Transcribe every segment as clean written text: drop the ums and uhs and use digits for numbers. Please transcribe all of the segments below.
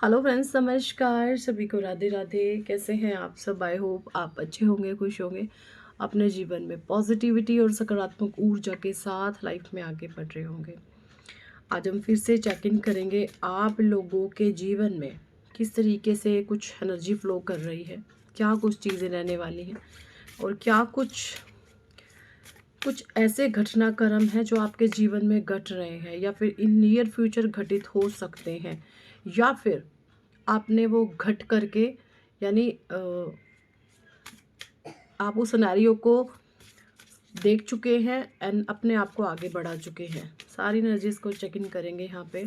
Hello friends, नमस्कार सभी को। राधे राधे। कैसे हैं आप सब? आई होप आप अच्छे होंगे, खुश होंगे, अपने जीवन में पॉजिटिविटी और सकारात्मक ऊर्जा के साथ लाइफ में आगे बढ़ रहे होंगे। आज हम फिर से चेक इन करेंगे आप लोगों के जीवन में किस तरीके से कुछ एनर्जी फ्लो कर रही है, क्या कुछ चीज़ें रहने वाली हैं और क्या कुछ कुछ ऐसे घटनाक्रम हैं जो आपके जीवन में घट रहे हैं या फिर इन नियर फ्यूचर घटित हो सकते हैं, या फिर आपने वो घट करके यानी आप उस सिनेरियो को देख चुके हैं एंड अपने आप को आगे बढ़ा चुके हैं। सारी एनर्जीज को चेक इन करेंगे यहाँ पे।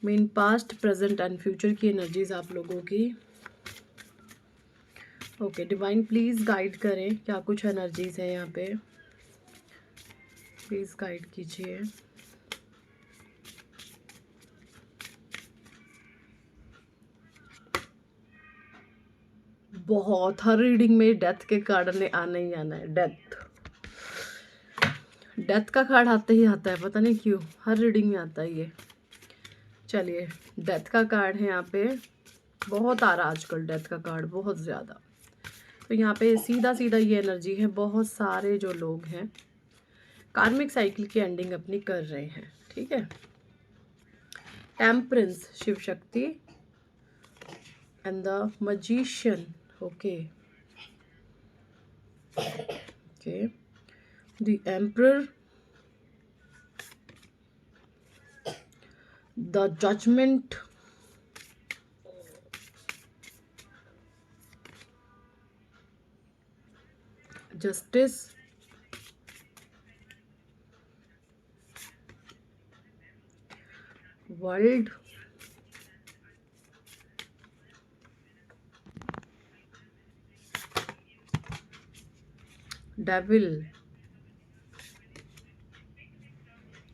Main past, present and future की एनर्जीज आप लोगों की। ओके, डिवाइन प्लीज़ गाइड करें, क्या कुछ एनर्जीज है यहाँ पे, प्लीज़ गाइड कीजिए। बहुत, हर रीडिंग में डेथ के कार्ड ने आना ही आना है। डेथ का कार्ड आते ही आता है, पता नहीं क्यों हर रीडिंग में आता है ये। चलिए, डेथ का कार्ड है यहाँ पे, बहुत आ रहा आजकल डेथ का कार्ड, बहुत ज़्यादा। तो यहाँ पे सीधा सीधा ये एनर्जी है, बहुत सारे जो लोग हैं कार्मिक साइकिल की एंडिंग अपनी कर रहे हैं, ठीक है। Temperance, Shiv Shakti and the magician. Okay okay, the emperor, the judgement, justice, world, devil,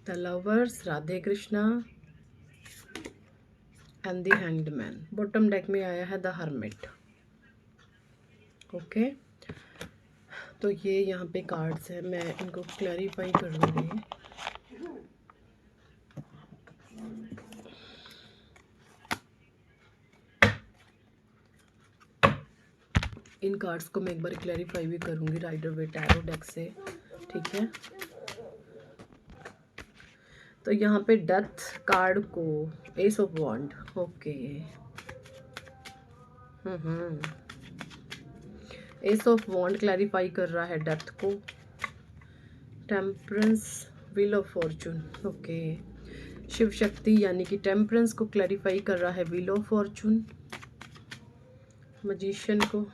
the lovers, Radhe Krishna and the hanged man. Bottom deck में आया है द हर्मिट। ओके, तो ये यहाँ पे कार्ड्स हैं, मैं इनको क्लैरिफाई कर दूँगी। इन कार्ड्स को मैं एक बार क्लैरिफाई भी करूँगी राइडर वे टैरो डेक से, ठीक है। तो यहाँ पे डेथ कार्ड को ace of wand, okay, ace of wand clarify कर रहा है डेथ को। Temperance, wheel of fortune, okay, Shiv Shakti यानी कि टेम्परेंस को क्लैरिफाई कर रहा है व्हील ऑफ फॉर्चून। मजिशियन को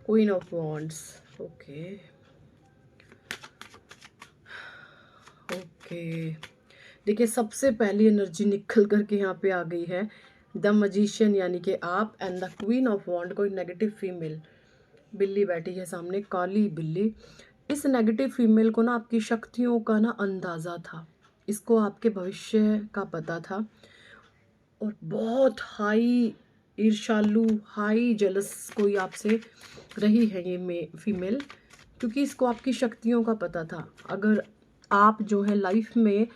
queen of wands, okay okay. देखिए, सबसे पहली एनर्जी निकल करके यहाँ पे आ गई है द मजिशियन यानी कि आप, एंड द क्वीन ऑफ वॉन्ड, कोई नेगेटिव फीमेल बिल्ली बैठी है सामने, काली बिल्ली। इस नेगेटिव फीमेल को ना आपकी शक्तियों का ना अंदाज़ा था, इसको आपके भविष्य का पता था और बहुत हाई ईर्ष्यालु, हाई जेलस कोई आपसे रही है ये फीमेल, क्योंकि इसको आपकी शक्तियों का पता था। अगर आप जो है लाइफ में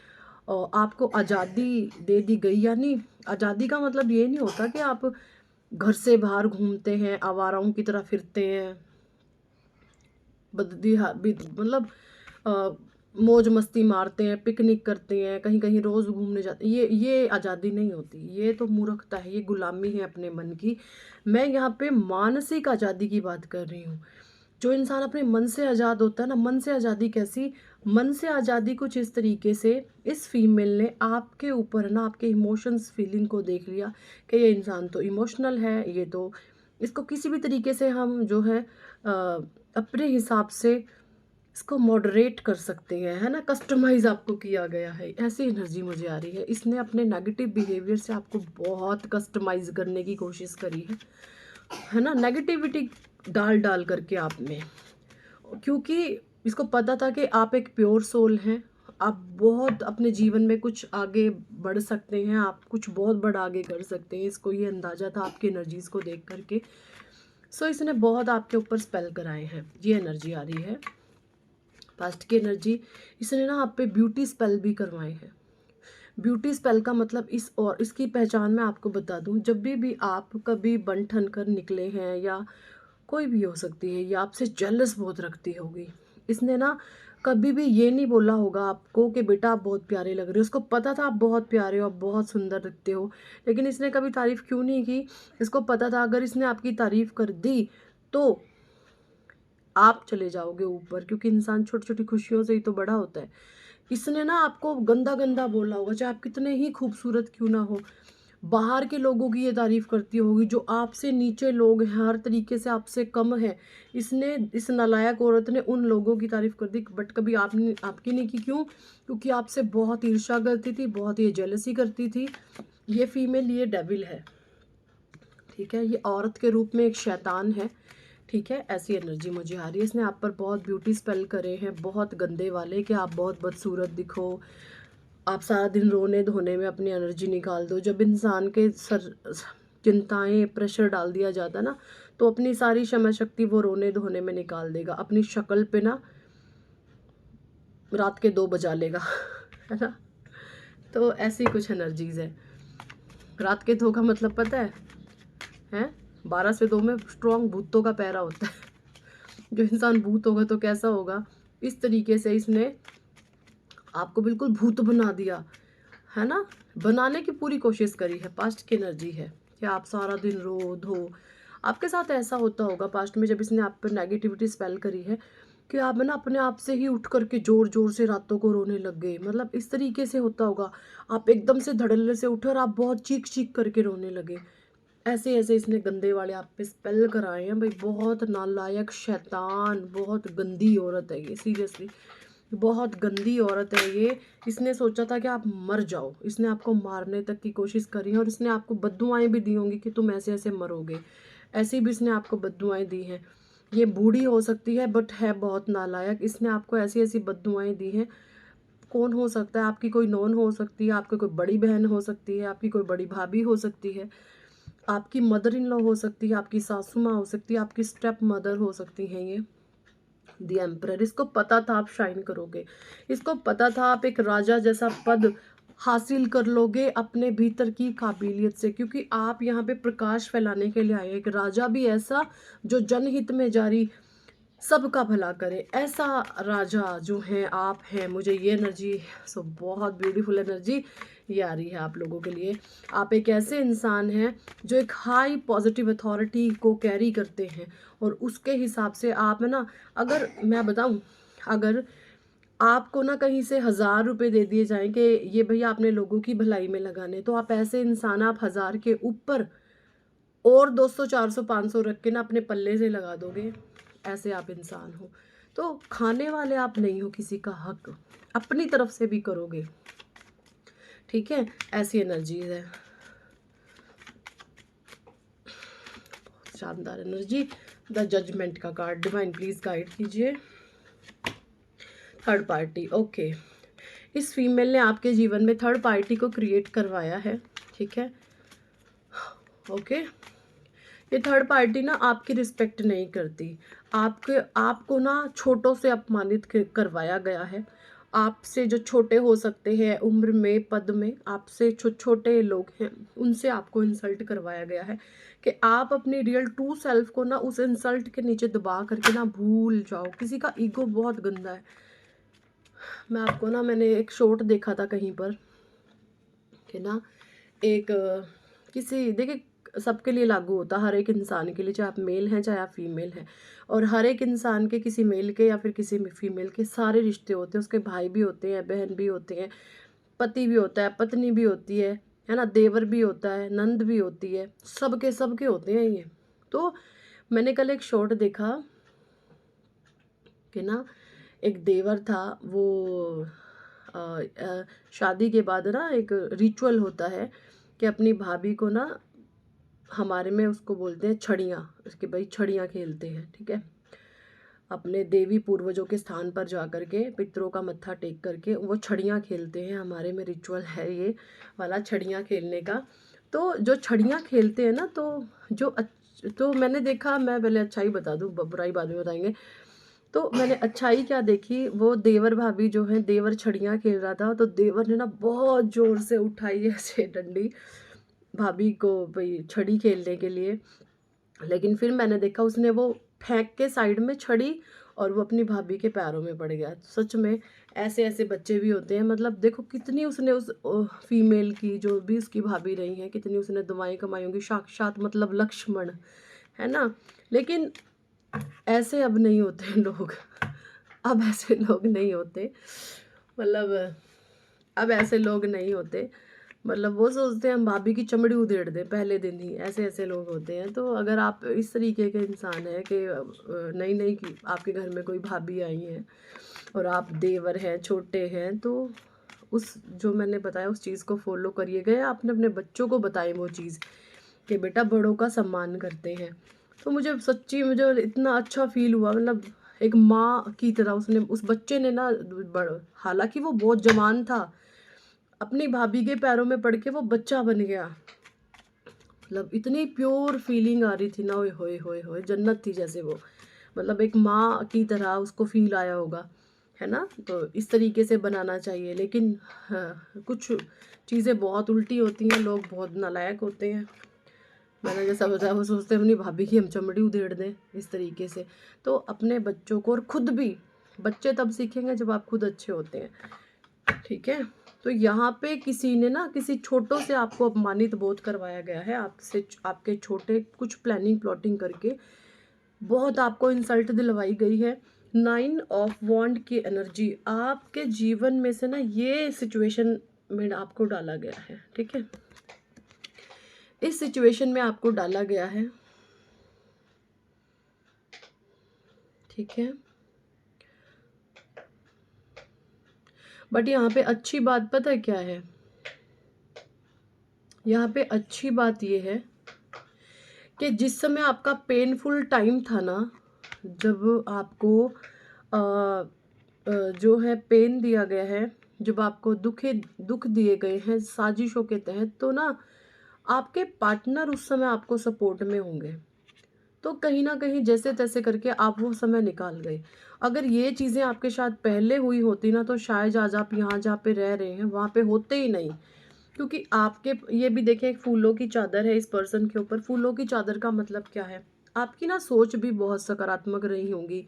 आपको आज़ादी दे दी गई, यानी आज़ादी का मतलब ये नहीं होता कि आप घर से बाहर घूमते हैं, आवाराओं की तरह फिरते हैं, मतलब मौज मस्ती मारते हैं, पिकनिक करते हैं, कहीं कहीं रोज़ घूमने जाते हैं। ये आज़ादी नहीं होती, ये तो मूर्खता है, ये गुलामी है अपने मन की। मैं यहाँ पे मानसिक आज़ादी की बात कर रही हूँ। जो इंसान अपने मन से आज़ाद होता है ना, मन से आज़ादी कैसी, मन से आज़ादी कुछ इस तरीके से, इस फीमेल ने आपके ऊपर ना आपके इमोशंस, फीलिंग को देख लिया कि ये इंसान तो इमोशनल है, ये तो इसको किसी भी तरीके से हम जो है अपने हिसाब से इसको मॉडरेट कर सकते हैं, है ना, कस्टमाइज़ आपको किया गया है, ऐसी एनर्जी मुझे आ रही है। इसने अपने नेगेटिव बिहेवियर से आपको बहुत कस्टमाइज़ करने की कोशिश करी है ना, नेगेटिविटी डाल डाल करके आप में, क्योंकि इसको पता था कि आप एक प्योर सोल हैं, आप बहुत अपने जीवन में कुछ आगे बढ़ सकते हैं, आप कुछ बहुत बड़ा आगे कर सकते हैं, इसको ये अंदाज़ा था आपकी एनर्जीज़ को देख करके। सो इसने बहुत आपके ऊपर स्पेल कराए हैं, ये एनर्जी आ रही है पास्ट की एनर्जी। इसने ना आप पे ब्यूटी स्पेल भी करवाए हैं, ब्यूटी स्पेल का मतलब इस और इसकी पहचान मैं आपको बता दूं, जब भी आप कभी बन ठन कर निकले हैं या कोई भी हो सकती है, ये आपसे जेलस बहुत रखती होगी। इसने ना कभी भी ये नहीं बोला होगा आपको कि बेटा आप बहुत प्यारे लग रहे हो। उसको पता था आप बहुत प्यारे हो, आप बहुत सुंदर दिखते हो, लेकिन इसने कभी तारीफ़ क्यों नहीं की? इसको पता था अगर इसने आपकी तारीफ़ कर दी तो आप चले जाओगे ऊपर, क्योंकि इंसान छोटी छोटी खुशियों से ही तो बड़ा होता है। इसने ना आपको गंदा गंदा बोला होगा, चाहे आप कितने ही खूबसूरत क्यों ना हो। बाहर के लोगों की ये तारीफ करती होगी, जो आपसे नीचे लोग हैं, हर तरीके से आपसे कम है। इसने, इस नालायक औरत ने उन लोगों की तारीफ कर दी, बट कभी आपने आपकी नहीं की। क्यों? क्योंकि आपसे बहुत ईर्ष्या करती थी, बहुत ये जेलसी करती थी। ये फीमेल, ये डेविल है, ठीक है। ये औरत के रूप में एक शैतान है, ठीक है। ऐसी एनर्जी मुझे आ रही है। इसने आप पर बहुत ब्यूटी स्पेल करे हैं, बहुत गंदे वाले, कि आप बहुत बदसूरत दिखो, आप सारा दिन रोने धोने में अपनी एनर्जी निकाल दो। जब इंसान के सर चिंताएं प्रेशर डाल दिया जाता ना, तो अपनी सारी क्षमा शक्ति वो रोने धोने में निकाल देगा। अपनी शक्ल पे ना रात के 2 बजा लेगा है ना। तो ऐसी कुछ एनर्जीज है। रात के 2 का मतलब पता है 12 से 2 में स्ट्रॉन्ग भूतों का पहरा होता है। जो इंसान भूत होगा तो कैसा होगा? इस तरीके से इसने आपको बिल्कुल भूत बना दिया है ना। बनाने की पूरी कोशिश करी है। पास्ट की एनर्जी है कि आप सारा दिन रो धो। आपके साथ ऐसा होता होगा पास्ट में, जब इसने आप पर नेगेटिविटी स्पेल करी है, कि आप ना अपने आप से ही उठ करके जोर जोर से रातों को रोने लग गए। मतलब इस तरीके से होता होगा, आप एकदम से धड़ल्ले से उठे और आप बहुत चीख चीख करके रोने लगे। ऐसे ऐसे इसने गंदे वाले आप पे स्पेल कराए हैं भाई। बहुत नालायक शैतान, बहुत गंदी औरत है ये, सीरियसली बहुत गंदी औरत है ये। इसने सोचा था कि आप मर जाओ, इसने आपको मारने तक की कोशिश करी है, और इसने आपको बद्दुआएं भी दी होंगी कि तुम ऐसे ऐसे मरोगे। ऐसी भी इसने आपको बद्दुआएं दी हैं। ये बूढ़ी हो सकती है बट है बहुत नालायक। इसने आपको ऐसी ऐसी बद्दुआएं दी हैं। कौन हो सकता है? आपकी कोई नॉन हो सकती है, आपकी कोई बड़ी बहन हो सकती है, आपकी कोई बड़ी भाभी हो सकती है, आपकी मदर इन लॉ हो सकती है, आपकी सासू माँ हो सकती है, आपकी स्टेप मदर हो सकती हैं ये। द एम्परर, इसको पता था आप शाइन करोगे। इसको पता था आप एक राजा जैसा पद हासिल कर लोगे अपने भीतर की काबिलियत से, क्योंकि आप यहाँ पे प्रकाश फैलाने के लिए आए। एक राजा भी ऐसा जो जनहित में जारी सबका भला करे, ऐसा राजा जो है आप हैं। मुझे ये एनर्जी, सो बहुत ब्यूटीफुल एनर्जी ये आ रही है आप लोगों के लिए। आप एक ऐसे इंसान हैं जो एक हाई पॉजिटिव अथॉरिटी को कैरी करते हैं, और उसके हिसाब से आप है ना, अगर मैं बताऊं, अगर आपको ना कहीं से 1000 रुपये दे दिए जाएं कि ये भैया आपने लोगों की भलाई में लगाने, तो आप ऐसे इंसान, आप 1000 के ऊपर और 200 400 500 रख के ना अपने पल्ले से लगा दोगे। ऐसे आप इंसान हो। तो खाने वाले आप नहीं हो किसी का हक, अपनी तरफ से भी करोगे, ठीक है। ऐसी एनर्जी है, शानदार एनर्जी। द जजमेंट का कार्ड, डिवाइन प्लीज गाइड कीजिए। Third party, okay. इस फीमेल ने आपके जीवन में थर्ड पार्टी को क्रिएट करवाया है, ठीक है, ओके। ये थर्ड पार्टी ना आपकी रिस्पेक्ट नहीं करती। आपको ना छोटों से अपमानित करवाया गया है। आपसे जो छोटे हो सकते हैं उम्र में, पद में, आपसे छोटे लोग हैं, उनसे आपको इंसल्ट करवाया गया है, कि आप अपनी रियल ट्रू सेल्फ को ना उस इंसल्ट के नीचे दबा करके ना भूल जाओ। किसी का ईगो बहुत गंदा है। मैं आपको ना, मैंने एक शॉट देखा था कहीं पर कि ना, एक किसी, देखिए सबके लिए लागू होता है, हर एक इंसान के लिए, चाहे आप मेल हैं चाहे आप फीमेल हैं। और हर एक इंसान के, किसी मेल के या फिर किसी फीमेल के, सारे रिश्ते होते हैं। उसके भाई भी होते हैं, बहन भी होते हैं, पति भी होता है, पत्नी भी होती है ना, देवर भी होता है, नंद भी होती है, सबके सबके होते हैं ये। तो मैंने कल एक शॉट देखा कि ना, एक देवर था, वो शादी के बाद ना एक रिचुअल होता है कि अपनी भाभी को ना, हमारे में उसको बोलते हैं छड़ियाँ, उसके भाई छड़ियाँ खेलते हैं, ठीक है। अपने देवी पूर्वजों के स्थान पर जा कर के, पितरों का मत्था टेक करके वो छड़ियाँ खेलते हैं। हमारे में रिचुअल है ये वाला छड़ियाँ खेलने का। तो जो छड़ियाँ खेलते हैं ना, तो मैंने देखा, मैं पहले अच्छा ही बता दूँ, बुराई बाद में बताएंगे। तो मैंने अच्छाई क्या देखी, वो देवर भाभी जो है, देवर छड़ियाँ खेल रहा था, तो देवर ने ना बहुत ज़ोर से उठाई ऐसे डंडी भाभी को भई छड़ी खेलने के लिए। लेकिन फिर मैंने देखा उसने वो फेंक के साइड में छड़ी, और वो अपनी भाभी के पैरों में पड़ गया। सच में ऐसे-ऐसे बच्चे भी होते हैं, मतलब देखो कितनी उसने उस फीमेल की, जो भी उसकी भाभी रही हैं, कितनी उसने दुआएँ कमाई होंगी, साक्षात मतलब लक्ष्मण, है ना? लेकिन ऐसे अब नहीं होते हैं लोग। अब ऐसे लोग नहीं होते, मतलब अब ऐसे लोग नहीं होते। मतलब वो सोचते हैं हम भाभी की चमड़ी उधेड़ दें पहले दिन ही, ऐसे-ऐसे लोग होते हैं। तो अगर आप इस तरीके के इंसान हैं कि नई-नई की आपके घर में कोई भाभी आई हैं और आप देवर हैं, छोटे हैं, तो उस जो मैंने बताया उस चीज़ को फ़ॉलो करिएगा, या आपने अपने बच्चों को बताएँ वो चीज़ कि बेटा बड़ों का सम्मान करते हैं। तो मुझे सच्ची मुझे इतना अच्छा फ़ील हुआ, मतलब एक माँ की तरह उसने, उस बच्चे ने ना बड़ हालाँकि वो बहुत जवान था, अपनी भाभी के पैरों में पड़ के वो बच्चा बन गया। मतलब इतनी प्योर फीलिंग आ रही थी ना, ओए होए होए होए, जन्नत थी जैसे वो। मतलब एक माँ की तरह उसको फ़ील आया होगा, है ना? तो इस तरीके से बनाना चाहिए। लेकिन हाँ, कुछ चीज़ें बहुत उल्टी होती हैं, लोग बहुत नालायक होते हैं। मैंने जैसा बताया, वो सोचते हैं अपनी भाभी की हम चमड़ी उधेड़ दें इस तरीके से। तो अपने बच्चों को, और खुद भी, बच्चे तब सीखेंगे जब आप खुद अच्छे होते हैं, ठीक है? तो यहाँ पे किसी ने ना, किसी छोटों से आपको अपमानित बहुत करवाया गया है, आपसे आपके छोटे कुछ प्लानिंग प्लॉटिंग करके बहुत आपको इंसल्ट दिलवाई गई है। 9 ऑफ वॉन्ड की एनर्जी आपके जीवन में से ना ये सिचुएशन में आपको डाला गया है, ठीक है? इस सिचुएशन में आपको डाला गया है, ठीक है? बट यहाँ पे अच्छी बात पता है क्या है? यहाँ पे अच्छी बात ये है कि जिस समय आपका पेनफुल टाइम था ना, जब आपको जो है पेन दिया गया है, जब आपको दुख दिए गए हैं साजिशों के तहत, तो ना आपके पार्टनर उस समय आपको सपोर्ट में होंगे। तो कहीं न कहीं जैसे-तैसे करके आप वो समय निकाल गए। अगर ये चीज़ें आपके साथ पहले हुई होती ना, तो शायद आज आप यहाँ जहाँ पे रह रहे हैं, वहाँ पे होते ही नहीं। क्योंकि आपके, ये भी देखें, एक फूलों की चादर है इस पर्सन के ऊपर। फूलों की चादर का मतलब क्या है? आपकी ना सोच भी बहुत सकारात्मक रही होंगी,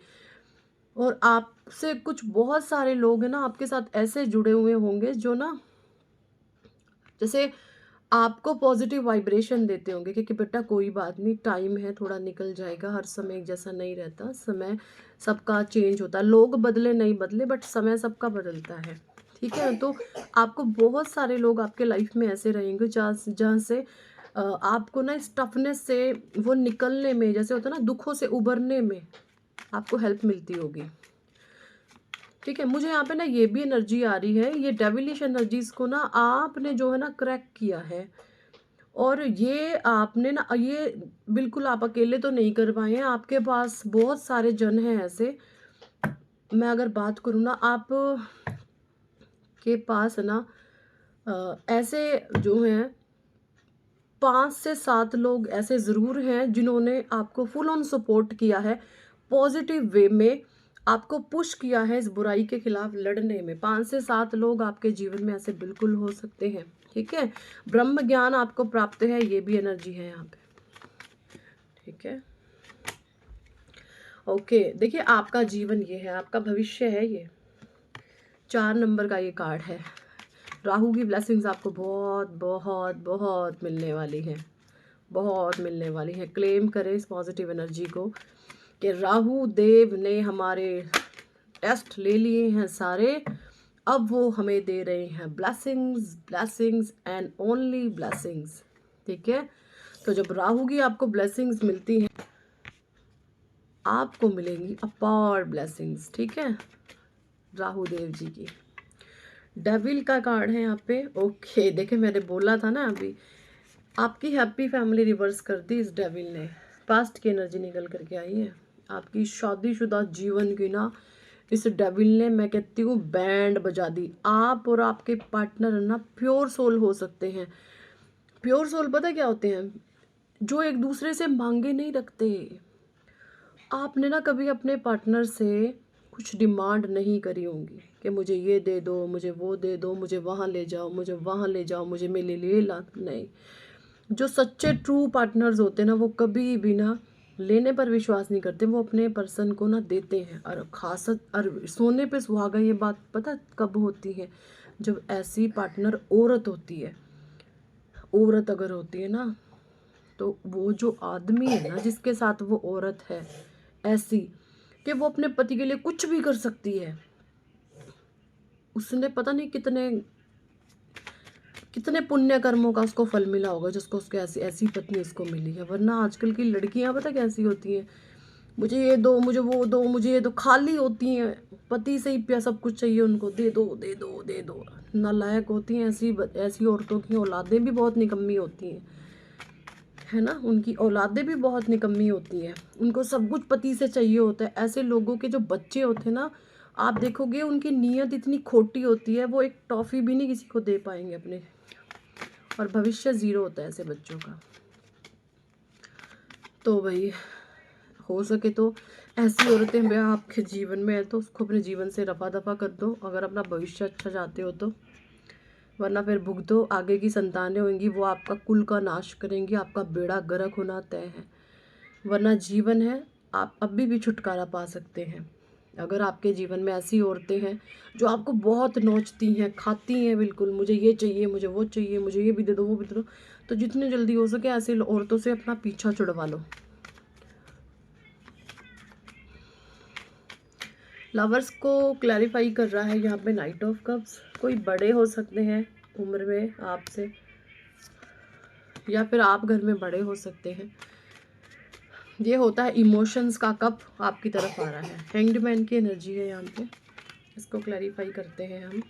और आपसे कुछ बहुत सारे लोग हैं ना आपके साथ ऐसे जुड़े हुए होंगे जो ना, जैसे आपको पॉजिटिव वाइब्रेशन देते होंगे कि बेटा कोई बात नहीं, टाइम है, थोड़ा निकल जाएगा, हर समय एक जैसा नहीं रहता, समय सबका चेंज होता है, लोग बदले नहीं बदले, बट समय सबका बदलता है, ठीक है? तो आपको बहुत सारे लोग आपके लाइफ में ऐसे रहेंगे जहाँ जहाँ से आपको ना इस टफनेस से वो निकलने में, जैसे होता है ना, दुखों से उबरने में आपको हेल्प मिलती होगी, ठीक है? मुझे यहाँ पे ना ये भी एनर्जी आ रही है, ये डेविलिश एनर्जीज को ना आपने जो है ना क्रैक किया है, और ये आपने ना ये बिल्कुल आप अकेले तो नहीं कर पाए हैं, आपके पास बहुत सारे जन हैं ऐसे। मैं अगर बात करूँ ना, आप के पास ना ऐसे जो हैं 5 से 7 लोग ऐसे ज़रूर हैं जिन्होंने आपको फुल ऑन सपोर्ट किया है, पॉजिटिव वे में आपको पुश किया है इस बुराई के खिलाफ लड़ने में। 5 से 7 लोग आपके जीवन में ऐसे बिल्कुल हो सकते हैं, ठीक है? ब्रह्म ज्ञान आपको प्राप्त है, ये भी एनर्जी है यहाँ पे, ठीक है? ओके, देखिए आपका जीवन ये है, आपका भविष्य है ये। 4 नंबर का ये कार्ड है। राहु की ब्लेसिंग्स आपको बहुत बहुत बहुत मिलने वाली हैं, बहुत मिलने वाली हैं। क्लेम करें इस पॉजिटिव एनर्जी को कि राहु देव ने हमारे टेस्ट ले लिए हैं सारे, अब वो हमें दे रहे हैं blessings, blessings and only blessings, ठीक है? तो जब राहु की आपको ब्लेसिंग्स मिलती हैं, आपको मिलेंगी अपार ब्लेसिंग्स, ठीक है? राहु देव जी की। डेविल का कार्ड है यहाँ पे। ओके, देखिए मैंने बोला था ना अभी, आपकी हैप्पी फैमिली रिवर्स कर दी इस डेविल ने, पास्ट की एनर्जी निकल करके आई है। आपकी शादीशुदा जीवन की ना इस डेविल ने, मैं कहती हूँ, बैंड बजा दी। आप और आपके पार्टनर ना प्योर सोल हो सकते हैं। प्योर सोल पता क्या होते हैं? जो एक दूसरे से मांगे नहीं रखते, आपने ना कभी अपने पार्टनर से कुछ डिमांड नहीं करी होंगी कि मुझे ये दे दो, मुझे वो दे दो, मुझे वहाँ ले जाओ, मुझे वहाँ ले जाओ, मुझे मेरे लिए ला, नहीं। जो सच्चे ट्रू पार्टनर्स होते हैं ना, वो कभी भी ना लेने पर विश्वास नहीं करते, वो अपने पर्सन को ना देते हैं। और खास और सोने पे सुहागा, ये बात पता कब होती है? जब ऐसी पार्टनर औरत होती है। औरत अगर होती है ना, तो वो जो आदमी है ना जिसके साथ वो औरत है ऐसी कि वो अपने पति के लिए कुछ भी कर सकती है, उसने पता नहीं कितने कितने पुण्य कर्मों का उसको फल मिला होगा जिसको उसको ऐसी ऐसी पत्नी उसको मिली है। वरना आजकल की लड़कियां पता कैसी होती हैं, मुझे ये दो, मुझे वो दो, मुझे ये दो, खाली होती हैं। पति से ही प्या सब कुछ चाहिए उनको, दे दो दे दो दे दो। नालायक होती हैं ऐसी ऐसी औरतों की औलादें भी बहुत निकम्मी होती हैं, है ना। उनकी औलादें भी बहुत निकम्मी होती हैं, उनको सब कुछ पति से चाहिए होता है। ऐसे लोगों के जो बच्चे होते हैं ना, आप देखोगे उनकी नीयत इतनी खोटी होती है, वो एक टॉफ़ी भी नहीं किसी को दे पाएंगे अपने, और भविष्य ज़ीरो होता है ऐसे बच्चों का। तो भाई हो सके तो ऐसी औरतें मैं आपके जीवन में है तो उसको अपने जीवन से रफा दफा कर दो, अगर अपना भविष्य अच्छा चाहते हो तो। वरना फिर भुगतो, आगे की संतानें होंगी वो आपका कुल का नाश करेंगी, आपका बेड़ा गर्क होना तय है। वरना जीवन है, आप अभी भी छुटकारा पा सकते हैं। अगर आपके जीवन में ऐसी औरतें हैं जो आपको बहुत नोचती हैं, खाती हैं बिल्कुल, मुझे ये चाहिए, मुझे वो चाहिए, मुझे ये भी दे दो, वो भी दे दो, तो जितने जल्दी हो सके ऐसे औरतों से अपना पीछा छुड़वा लो। लवर्स को क्लैरिफाई कर रहा है यहाँ पे नाइट ऑफ कप्स। कोई बड़े हो सकते हैं उम्र में आपसे, या फिर आप घर में बड़े हो सकते हैं। ये होता है इमोशंस का कप आपकी तरफ आ रहा है। हैंग्ड मैन की एनर्जी है यहाँ पे, इसको क्लैरिफाई करते हैं हम।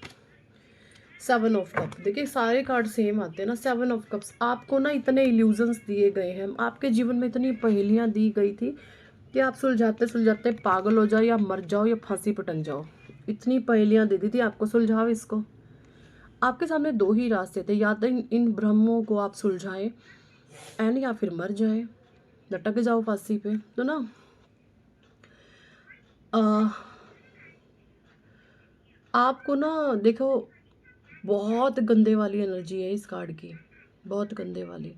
7 ऑफ कप, देखिए सारे कार्ड सेम आते हैं ना। 7 ऑफ कप्स, आपको ना इतने इल्यूजन्स दिए गए हैं, आपके जीवन में इतनी पहेलियाँ दी गई थी कि आप सुलझाते सुलझाते पागल हो जाओ, या मर जाओ, या फांसी पटक जाओ। इतनी पहेलियाँ दे दी थी आपको, सुलझाओ इसको। आपके सामने दो ही रास्ते थे, या तो इन भ्रमों को आप सुलझाएं एंड, या फिर मर जाएं, लटक जाओ फांसी पे। तो ना आपको ना देखो, बहुत गंदे वाली एनर्जी है इस कार्ड की, बहुत गंदे वाली।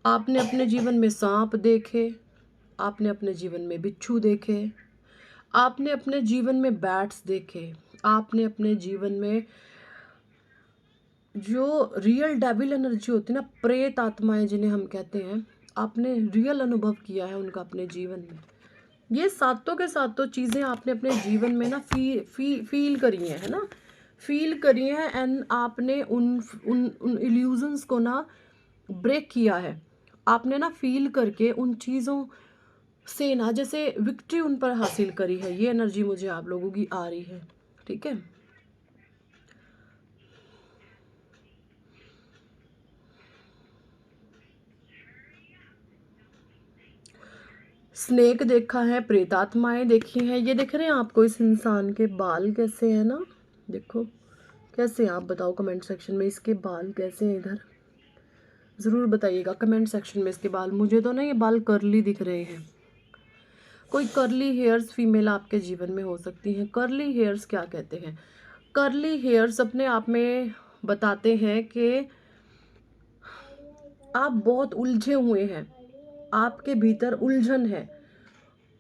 आपने अपने जीवन में सांप देखे, आपने अपने जीवन में बिच्छू देखे, आपने अपने जीवन में बैट्स देखे, आपने अपने जीवन में जो रियल डेविल एनर्जी होती है ना, प्रेत आत्माएं जिन्हें हम कहते हैं, आपने रियल अनुभव किया है उनका अपने जीवन में। ये सातों के सातों चीज़ें आपने अपने जीवन में ना फील करी हैं, है ना, फील करी हैं। एंड आपने उन उन उन इल्यूजन्स को ना ब्रेक किया है। आपने ना फील करके उन चीज़ों से ना जैसे विक्ट्री उन पर हासिल करी है। ये एनर्जी मुझे आप लोगों की आ रही है, ठीक है। स्नेक देखा है, प्रेतात्माएं देखी हैं। ये देख रहे हैं आपको इस इंसान के बाल कैसे हैं ना, देखो कैसे हैं। आप बताओ कमेंट सेक्शन में इसके बाल कैसे हैं, इधर ज़रूर बताइएगा कमेंट सेक्शन में इसके बाल। मुझे तो ना ये बाल कर्ली दिख रहे हैं। कोई कर्ली हेयर्स फीमेल आपके जीवन में हो सकती हैं। कर्ली हेयर्स क्या कहते हैं? कर्ली हेयर्स अपने आप में बताते हैं कि आप बहुत उलझे हुए हैं, आपके भीतर उलझन है,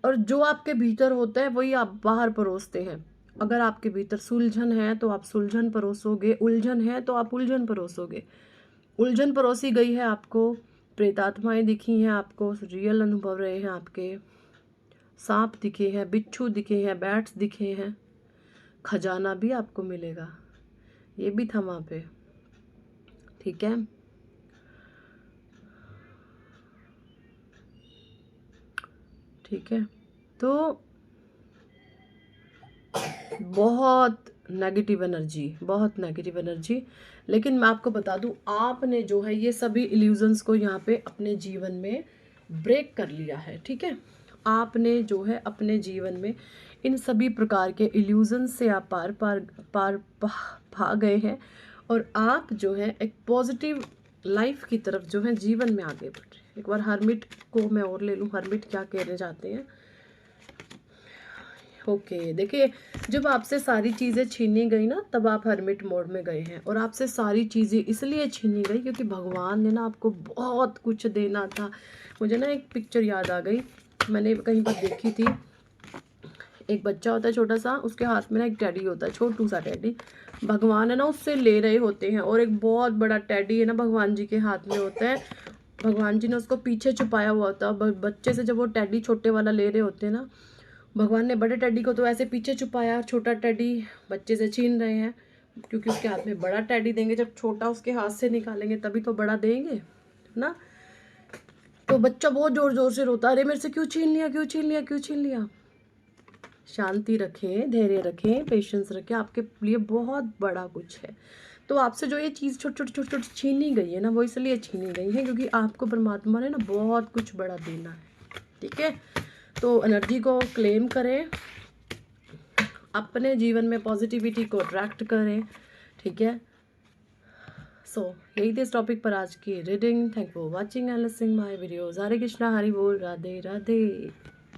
और जो आपके भीतर होता है वही आप बाहर परोसते हैं। अगर आपके भीतर सुलझन है तो आप सुलझन परोसोगे, उलझन है तो आप उलझन परोसोगे। उलझन परोसी गई है आपको, प्रेतात्माएं दिखी हैं आपको, रियल अनुभव रहे हैं आपके, सांप दिखे हैं, बिच्छू दिखे हैं, बैट्स दिखे हैं, खजाना भी आपको मिलेगा, ये भी था वहाँ पे, ठीक है। ठीक है, तो बहुत नेगेटिव एनर्जी, बहुत नेगेटिव एनर्जी। लेकिन मैं आपको बता दूं, आपने जो है ये सभी इल्यूजन्स को यहाँ पे अपने जीवन में ब्रेक कर लिया है, ठीक है। आपने जो है अपने जीवन में इन सभी प्रकार के इल्यूजन्स से आप पा गए हैं, और आप जो है एक पॉजिटिव लाइफ की तरफ जो है जीवन में आगे बढ़ रहे हैं। एक बार हर्मिट को मैं और ले लूँ, हर्मिट क्या कहना चाहते हैं। ओके, देखिए, जब आपसे सारी चीज़ें छीनी गई ना, तब आप हर्मिट मोड में गए हैं, और आपसे सारी चीज़ें इसलिए छीनी गई क्योंकि भगवान ने ना आपको बहुत कुछ देना था। मुझे ना एक पिक्चर याद आ गई, मैंने कहीं पर देखी थी। एक बच्चा होता है छोटा सा, उसके हाथ में ना एक टेडी होता है, छोटू सा टेडी। भगवान है ना उससे ले रहे होते हैं, और एक बहुत बड़ा टेडी है ना भगवान जी के हाथ में होता है। भगवान जी ने उसको पीछे छुपाया हुआ होता है। बच्चे से जब वो टेडी छोटे वाला ले रहे होते हैं ना, भगवान ने बड़े टेडी को तो ऐसे पीछे छुपाया, छोटा टेडी बच्चे से छीन रहे हैं, क्योंकि उसके हाथ में बड़ा टेडी देंगे। जब छोटा उसके हाथ से निकालेंगे तभी तो बड़ा देंगे ना। तो बच्चा बहुत जोर जोर से रोता, अरे मेरे से क्यों छीन लिया, क्यों छीन लिया, क्यों छीन लिया। शांति रखें, धैर्य रखें, पेशेंस रखें, आपके लिए बहुत बड़ा कुछ है। तो आपसे जो ये चीज़ छोटी छोटी छोटी छोटी छीनी गई है ना, वो इसलिए छीनी गई है क्योंकि आपको परमात्मा ने ना बहुत कुछ बड़ा देना है। ठीक है, तो एनर्जी को क्लेम करें, अपने जीवन में पॉजिटिविटी को अट्रैक्ट करें। ठीक है, सो यही थी इस टॉपिक पर आज की reading. Thank for watching and listening my videos. Hare Krishna, Hari बोल, राधे राधे।